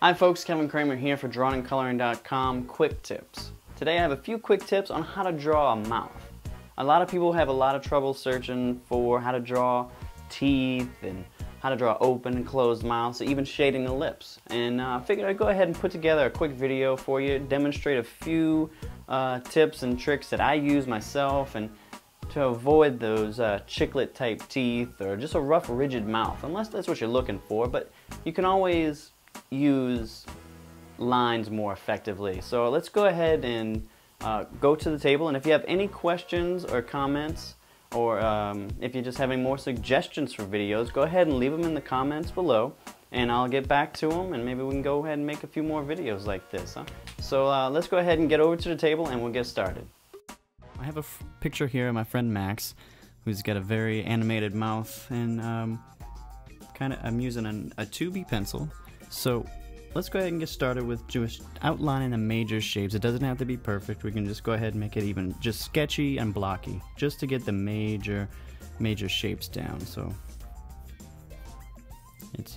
Hi folks, Kevin Kramer here for drawingandcoloring.com quick tips. Today I have a few quick tips on how to draw a mouth. A lot of people have a lot of trouble searching for how to draw teeth and how to draw open and closed mouths, even shading the lips. And I figured I'd go ahead and put together a quick video for you, demonstrate a few tips and tricks that I use myself and to avoid those chiclet type teeth or just a rough rigid mouth, unless that's what you're looking for. But you can always use lines more effectively. So let's go ahead and go to the table, and if you have any questions or comments, or if you just have any more suggestions for videos, go ahead and leave them in the comments below and I'll get back to them, and maybe we can go ahead and make a few more videos like this, huh? So let's go ahead and get over to the table and we'll get started. I have a picture here of my friend Max, who's got a very animated mouth, and I'm using a 2B pencil. So let's go ahead and get started with just outlining the major shapes. It doesn't have to be perfect. We can just go ahead and make it even just sketchy and blocky, just to get the major shapes down. So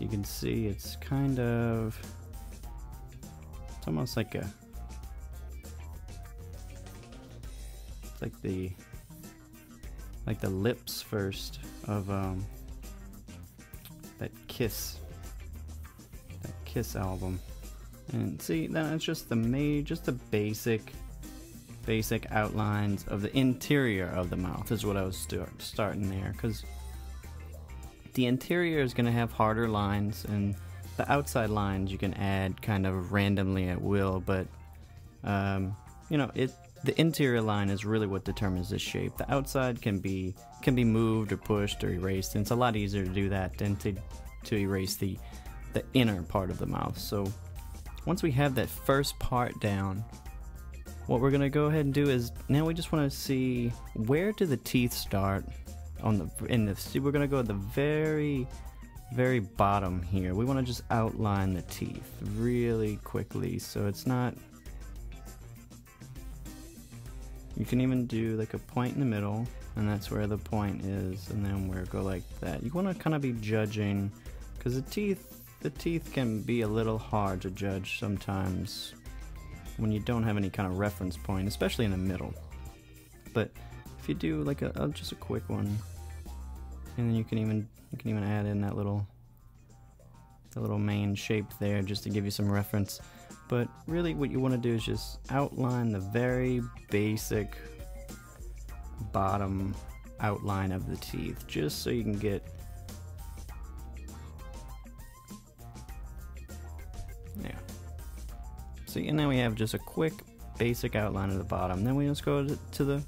you can see it's kind of, it's almost like a, it's like the lips first of that Kiss album. And see, then it's just the basic outlines of the interior of the mouth is what I was starting there, because the interior is going to have harder lines, and the outside lines you can add kind of randomly at will, but you know, the interior line is really what determines the shape. The outside can be moved or pushed or erased, and it's a lot easier to do that than to erase the inner part of the mouth. So once we have that first part down, what we're gonna go ahead and do is now we just want to see, where do the teeth start we're gonna go at the very bottom here. We want to just outline the teeth really quickly, so it's not, you can even do like a point in the middle, and that's where the point is, and then we'll go like that. You want to kind of be judging, because the teeth can be a little hard to judge sometimes when you don't have any kind of reference point, especially in the middle. But if you do like just a quick one, and then you can even add in that little main shape there just to give you some reference. But really what you want to do is just outline the very basic bottom outline of the teeth, just so you can get, see, and now we have just a quick basic outline of the bottom. Then we just go to the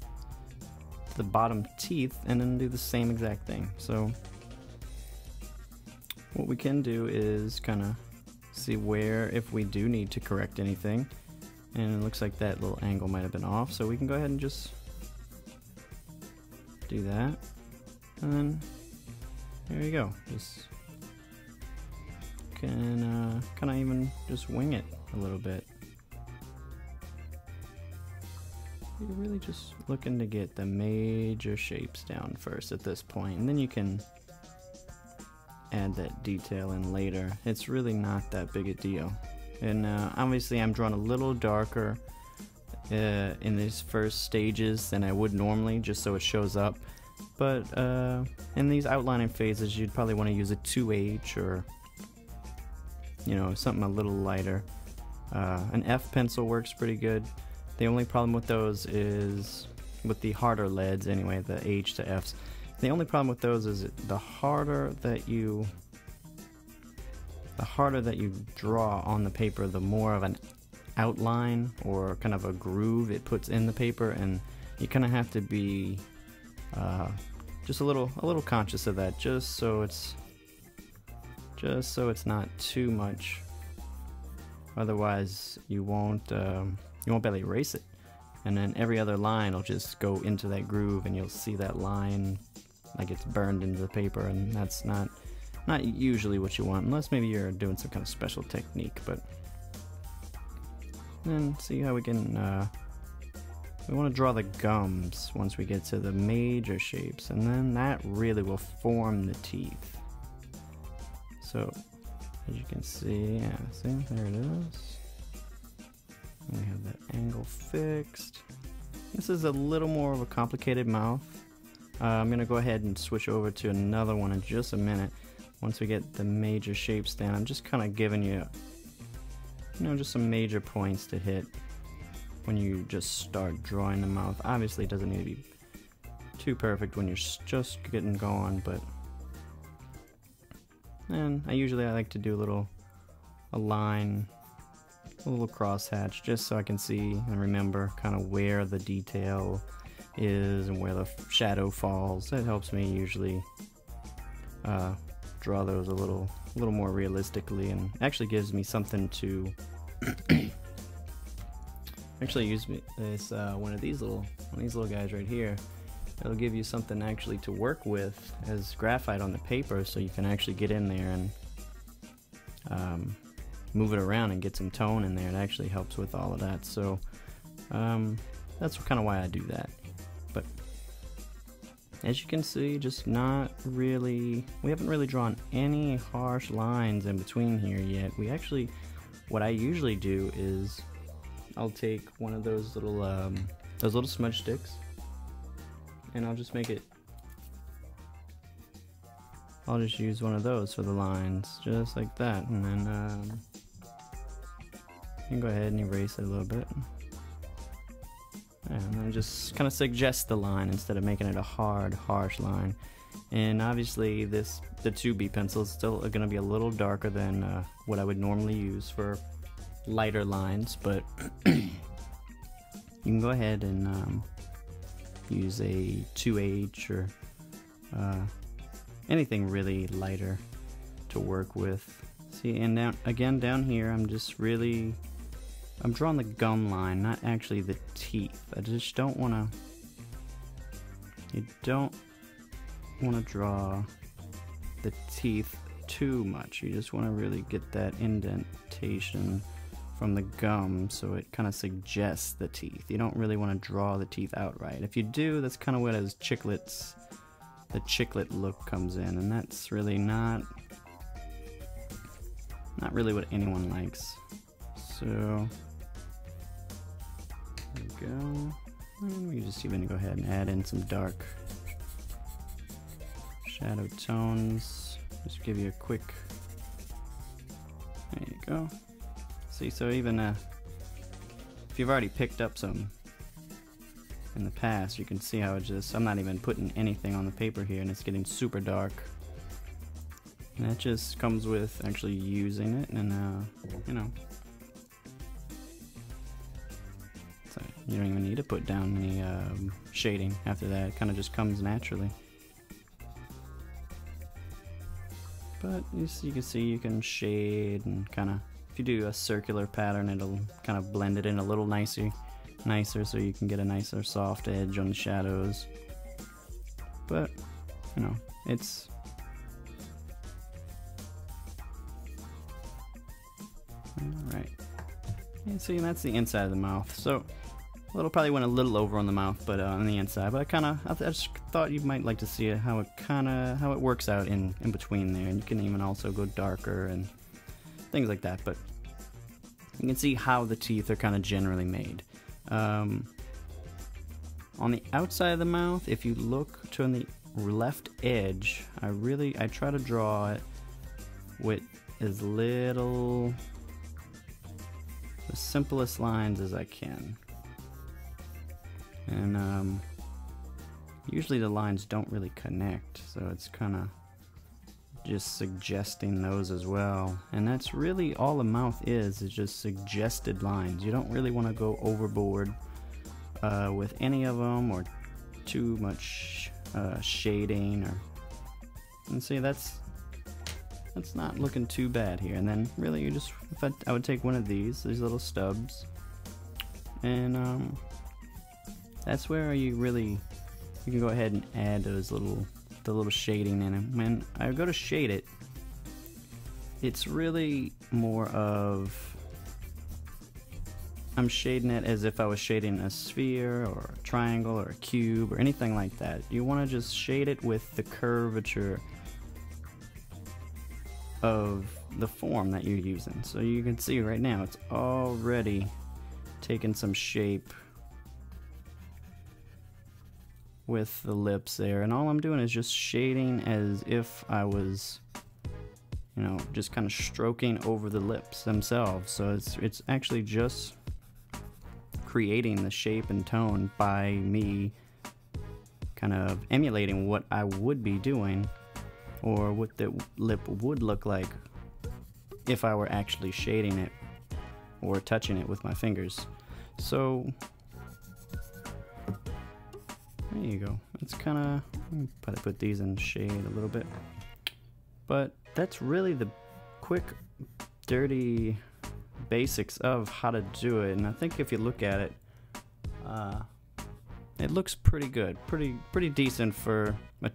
bottom teeth and then do the same exact thing. So what we can do is kind of see where, if we do need to correct anything, and it looks like that little angle might have been off, so we can go ahead and just do that, and then there you go. Just can kind of even just wing it a little bit. You're really just looking to get the major shapes down first at this point, and then you can add that detail in later. It's really not that big a deal. And obviously I'm drawing a little darker in these first stages than I would normally, just so it shows up. But in these outlining phases, you'd probably want to use a 2H, or you know, something a little lighter. An F pencil works pretty good. The only problem with those is, with the harder leads anyway, the H to Fs, the only problem with those is the harder that you draw on the paper, the more of an outline or kind of a groove it puts in the paper, and you kind of have to be just a little conscious of that, just so it's not too much. Otherwise you won't be able to erase it, and then every other line will just go into that groove, and you'll see that line like it's burned into the paper, and that's not usually what you want, unless maybe you're doing some kind of special technique. But then see how we can we want to draw the gums once we get to the major shapes, and then that really will form the teeth. So As you can see, yeah, see, there it is. And we have that angle fixed. This is a little more of a complicated mouth. I'm gonna go ahead and switch over to another one in just a minute. Once we get the major shapes down, I'm just kind of giving you, just some major points to hit when you just start drawing the mouth. Obviously, it doesn't need to be too perfect when you're just getting going, but I usually like to do a line, a little crosshatch, just so I can see and remember kind of where the detail is and where the shadow falls. That helps me usually draw those a little more realistically, and actually gives me something to actually use this one of these little guys right here. It'll give you something actually to work with as graphite on the paper, so you can actually get in there and move it around and get some tone in there. It actually helps with all of that, so that's kind of why I do that. But as you can see, just not really, we haven't really drawn any harsh lines in between here yet. What I usually do is I'll take one of those little smudge sticks, and I'll just I'll just use one of those for the lines, just like that, and then you can go ahead and erase it a little bit. And then just kind of suggest the line instead of making it a hard, harsh line. And obviously the 2B pencil is still going to be a little darker than what I would normally use for lighter lines, but you can go ahead and use a 2H or anything really lighter to work with. See, and down here I'm drawing the gum line, not actually the teeth. I just don't want to, you don't want to draw the teeth too much. You just want to really get that indentation from the gum so it kind of suggests the teeth. You don't really want to draw the teeth outright. If you do, that's kind of where those chiclets, the chiclet look comes in, and that's really not really what anyone likes. So there we go. And we just even go ahead and add in some dark shadow tones. Just give you a quick, there you go. See, so even if you've already picked up some in the past, you can see how I'm not even putting anything on the paper here, and it's getting super dark. And that just comes with actually using it, and so you don't even need to put down any shading after that. It kind of just comes naturally. But you can see you can shade and kind of, if you do a circular pattern, it'll kind of blend it in a little nicer, so you can get a nicer soft edge on the shadows. But it's alright. And see, and that's the inside of the mouth. So probably went a little over on the mouth, but on the inside. But I just thought you might like to see how it works out in between there. And you can even also go darker and things like that. But you can see how the teeth are kind of generally made. On the outside of the mouth, if you look to the left edge, I try to draw it with as little, the simplest lines as I can. And usually the lines don't really connect, so it's kind of just suggesting those as well. And that's really all the mouth is just suggested lines. You don't really want to go overboard with any of them, or too much shading, and see, that's not looking too bad here. And then really I would take one of these little stubs, and that's where you can go ahead and add the little shading in it. When I go to shade it, it's really more of, I'm shading it as if I was shading a sphere or a triangle or a cube or anything like that. You want to just shade it with the curvature of the form that you're using. So you can see right now it's already taking some shape with the lips there, and all I'm doing is just shading as if I was, you know, just kind of stroking over the lips themselves. So it's actually just creating the shape and tone by me kind of emulating what I would be doing, or what the lip would look like if I were actually shading it or touching it with my fingers. So there you go. It's kind of, probably put these in shade a little bit, but that's really the quick, dirty basics of how to do it. And I think if you look at it, it looks pretty good, pretty decent for a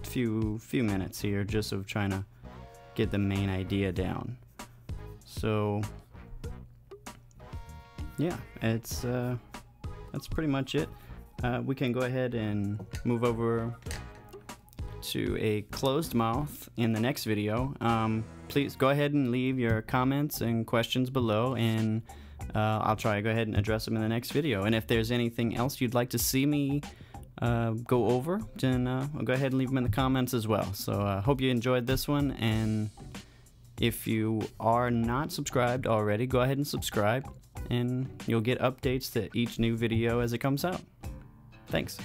few minutes here, just of trying to get the main idea down. So yeah, it's that's pretty much it. We can go ahead and move over to a closed mouth in the next video. Please go ahead and leave your comments and questions below, and I'll try to go ahead and address them in the next video. And if there's anything else you'd like to see me go over, then I'll go ahead and leave them in the comments as well. So I hope you enjoyed this one, and if you are not subscribed already, go ahead and subscribe, and you'll get updates to each new video as it comes out. Thanks.